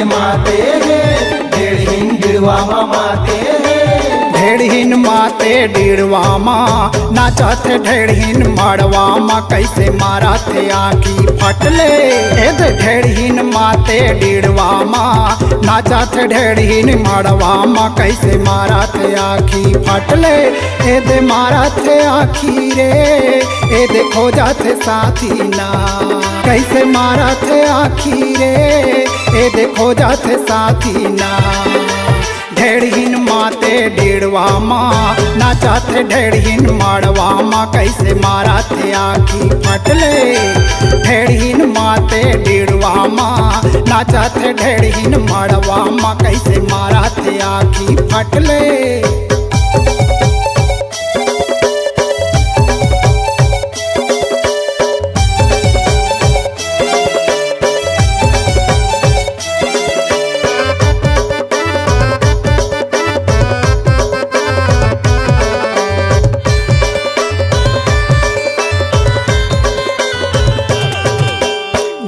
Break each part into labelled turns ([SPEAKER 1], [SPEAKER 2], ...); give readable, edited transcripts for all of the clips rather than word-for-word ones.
[SPEAKER 1] माते हैं ढेड़हीन डिड़वा माते हैं।
[SPEAKER 2] ढेड़हीन माते डिड़वा माँ नाचत ढेड़हीन मड़वा माँ कैसे मारा थे आँखी फटले। ढेड़हीन माते डिड़वा माँ नाचत ढेड़हीन मड़वा माँ कैसे मारा थे आँखी फटले। दे मारा थे आँखी रे ए देखो जाते साथी ना कैसे मारा थे आँखी रे ए देखो जाते साथी ना। ढेड़हीन माते डिड़वा माँ नाचत ढेड़हीन मड़वा माँ कैसे मारा थे आँखी फटले। ढेड़हीन माते डिड़वा माँ नाचत ढेड़हीन मड़वा माँ कैसे मारा थे आँखी फटले।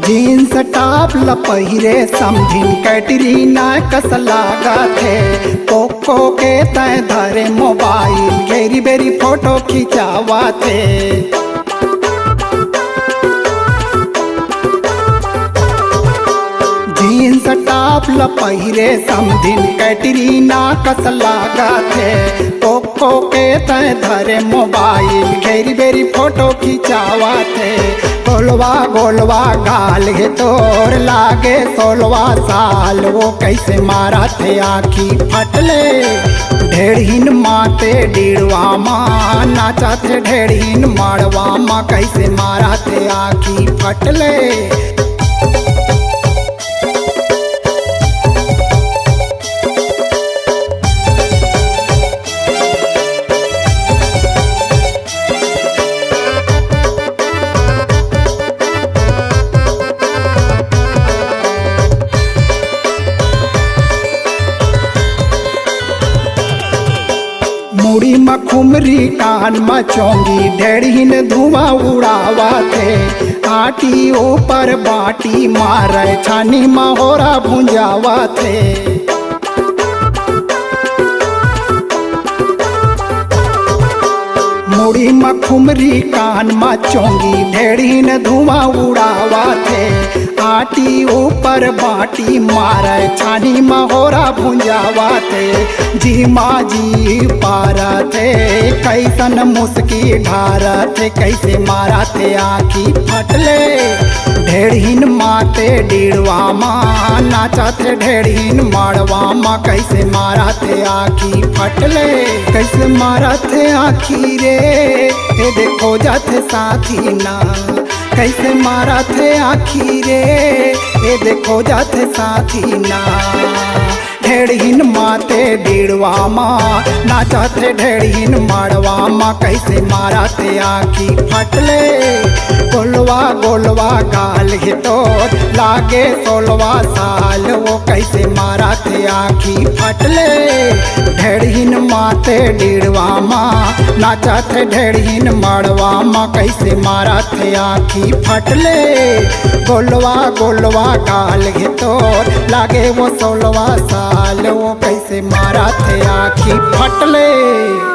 [SPEAKER 2] जीन्स टॉप लपहिरे समझिन कैटरीना कस लागा थे। पोको के तय धरे मोबाइल घेरी बेरी फोटो खिंचावा थे। जीन्स टॉप लपहिरे समझिन कैटरीना कस लागा थे। पोको के तय धरे मोबाइल घेरी बेरी फोटो खिंचावा थे। गोलवा गोलवा गाल है तोर लागे 16वां साल वो कैसे मारा थे आँखी फटले। ढेड़हीन माते डिड़वा माँ नाचा थे ढेड़हीन मड़वा माँ कैसे मारा थे आँखी फटले। मुड़ी मखुमरी कान मचोंगी ढेड़हीन धुआं उड़ावा थे। आटी ऊपर बाटी मारे छानी महोरा भुंजावा थे। मुड़ी मखुमरी कान मचोंगी ढेड़हीन धुआं उड़ावा थे। आटी ऊपर बाटी मारे छानी महोरा भुंजावा थे। जी माँ जी पारा थे कैसन मुस्की ढारा थे कैसे मारा थे आँखी फटले। ढेड़हीन माते डिड़वा माँ नाचा थे ढेड़हीन मड़वा माँ कैसे मारा थे आँखी फटले। कैसे मारा थे आँखी रे ए देखो जाते साथी ना कैसे मारा थे आँखी रे ए देखो जाते साथी ना। ढेड़हीन माते डिड़वा माँ नाचा थे ढेड़हीन मड़वा माँ कैसे मारा थे आँखी फटले। गोलवा गोलवा गाल है तोर लागे 16वां साल वो कैसे मारा थे आँखी फटले। ढेड़हीन माते डिड़वा माँ नाचा थे ढेड़हीन मड़वा माँ कैसे मारा थे आँखी फटले। गोलवा गोलवा गाल है तोर लागे वो 16वां साल वो कैसे मारा थे आँखी फटले।